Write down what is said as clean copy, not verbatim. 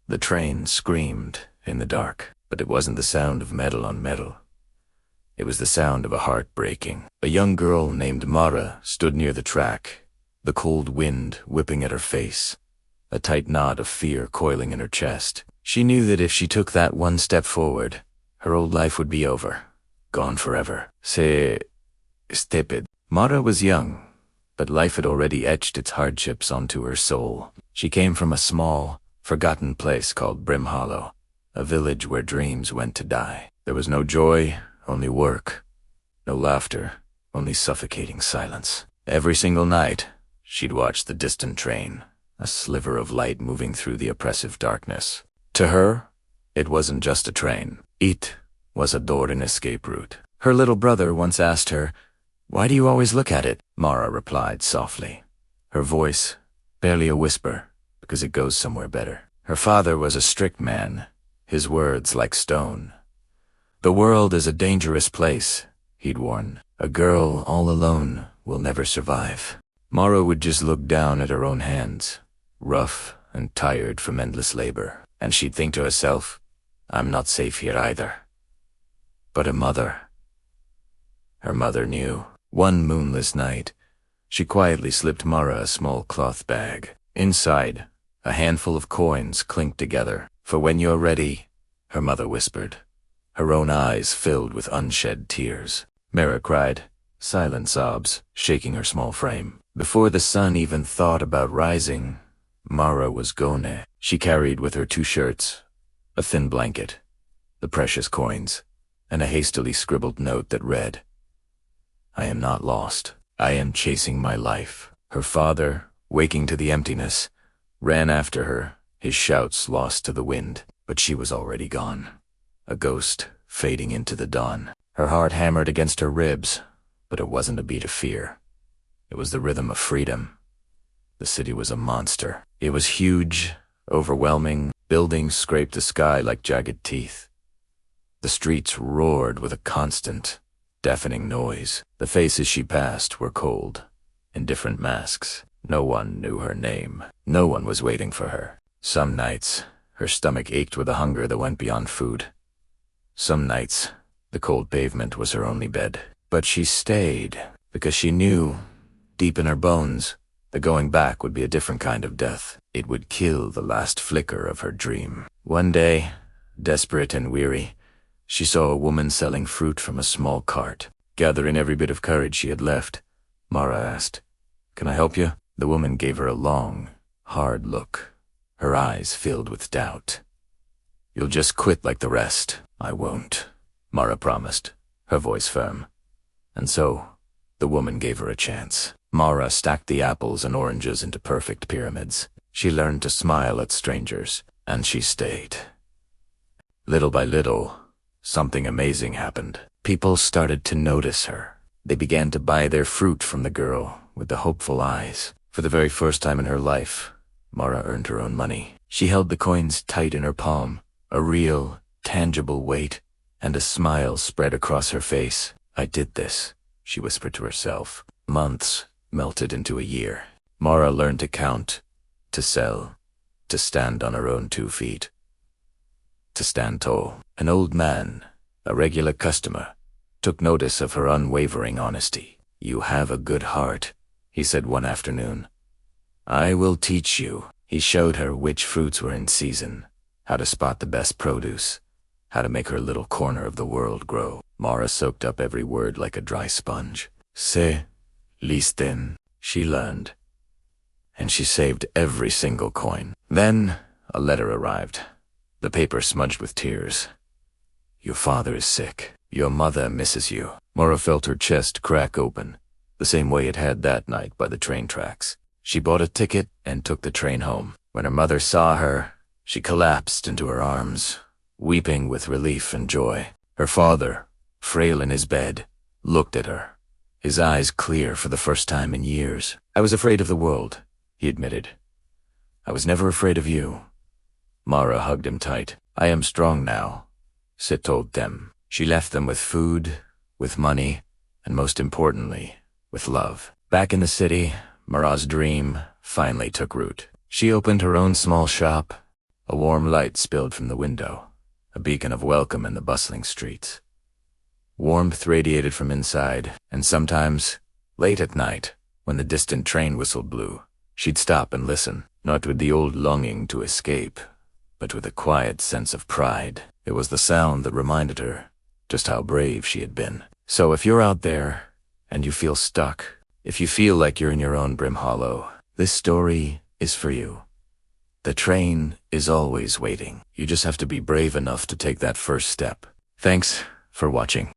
The train screamed in the dark, but it wasn't the sound of metal on metal. It was the sound of a heart breaking. A young girl named Mara stood near the track, the cold wind whipping at her face, a tight knot of fear coiling in her chest. She knew that if she took that one step forward, her old life would be over, gone forever. C'est stupid. Mara was young, but life had already etched its hardships onto her soul. She came from a small, forgotten place called Brim Hollow, a village where dreams went to die. There was no joy, only work. No laughter, only suffocating silence. Every single night, she'd watch the distant train, a sliver of light moving through the oppressive darkness. To her, it wasn't just a train. It was a door and escape route. Her little brother once asked her, "Why do you always look at it?" Mara replied softly, her voice barely a whisper, because it goes somewhere better. Her father was a strict man, his words like stone. "The world is a dangerous place," he'd warn. "A girl all alone will never survive." Mara would just look down at her own hands, rough and tired from endless labor, and she'd think to herself, "I'm not safe here either." But her mother knew. One moonless night, she quietly slipped Mara a small cloth bag. Inside, a handful of coins clinked together. "For when you're ready," her mother whispered, her own eyes filled with unshed tears. Mara cried, silent sobs shaking her small frame. Before the sun even thought about rising, Mara was gone. She carried with her 2 shirts, a thin blanket, the precious coins, and a hastily scribbled note that read, "I am not lost. I am chasing my life." Her father, waking to the emptiness, ran after her, his shouts lost to the wind, but she was already gone, a ghost fading into the dawn. Her heart hammered against her ribs, but it wasn't a beat of fear. It was the rhythm of freedom. The city was a monster. It was huge, overwhelming. Buildings scraped the sky like jagged teeth. The streets roared with a constant, deafening noise. The faces she passed were cold, in different masks. No one knew her name. No one was waiting for her. Some nights, her stomach ached with a hunger that went beyond food. Some nights, the cold pavement was her only bed. But she stayed, because she knew, deep in her bones, that going back would be a different kind of death. It would kill the last flicker of her dream. One day, desperate and weary, she saw a woman selling fruit from a small cart. Gathering every bit of courage she had left, Mara asked, "Can I help you?" The woman gave her a long, hard look, her eyes filled with doubt. "You'll just quit like the rest." "I won't," Mara promised, her voice firm. And so, the woman gave her a chance. Mara stacked the apples and oranges into perfect pyramids. She learned to smile at strangers, and she stayed. Little by little, something amazing happened. People started to notice her. They began to buy their fruit from the girl with the hopeful eyes. For the very first time in her life, Mara earned her own money. She held the coins tight in her palm, a real, tangible weight, and a smile spread across her face. "I did this," she whispered to herself. Months melted into a year. Mara learned to count, to sell, to stand on her own 2 feet, to stand tall. An old man, a regular customer, took notice of her unwavering honesty. "You have a good heart," he said one afternoon. "I will teach you." He showed her which fruits were in season, how to spot the best produce, how to make her little corner of the world grow. Mara soaked up every word like a dry sponge. "C'est listen," she learned, and she saved every single coin. Then a letter arrived, the paper smudged with tears. "Your father is sick. Your mother misses you." Mara felt her chest crack open, the same way it had that night by the train tracks. She bought a ticket and took the train home. When her mother saw her, she collapsed into her arms, weeping with relief and joy. Her father, frail in his bed, looked at her, his eyes clear for the first time in years. "I was afraid of the world," he admitted. "I was never afraid of you." Mara hugged him tight. "I am strong now," Sid told them. She left them with food, with money, and most importantly, with love. Back in the city, Mara's dream finally took root. She opened her own small shop, A warm light spilled from the window, a beacon of welcome in the bustling streets. Warmth radiated from inside, and sometimes, late at night, when the distant train whistle blew, she'd stop and listen, not with the old longing to escape, but with a quiet sense of pride. It was the sound that reminded her just how brave she had been. So if you're out there, and you feel stuck, if you feel like you're in your own Brim Hollow, this story is for you. The train is always waiting. You just have to be brave enough to take that first step. Thanks for watching.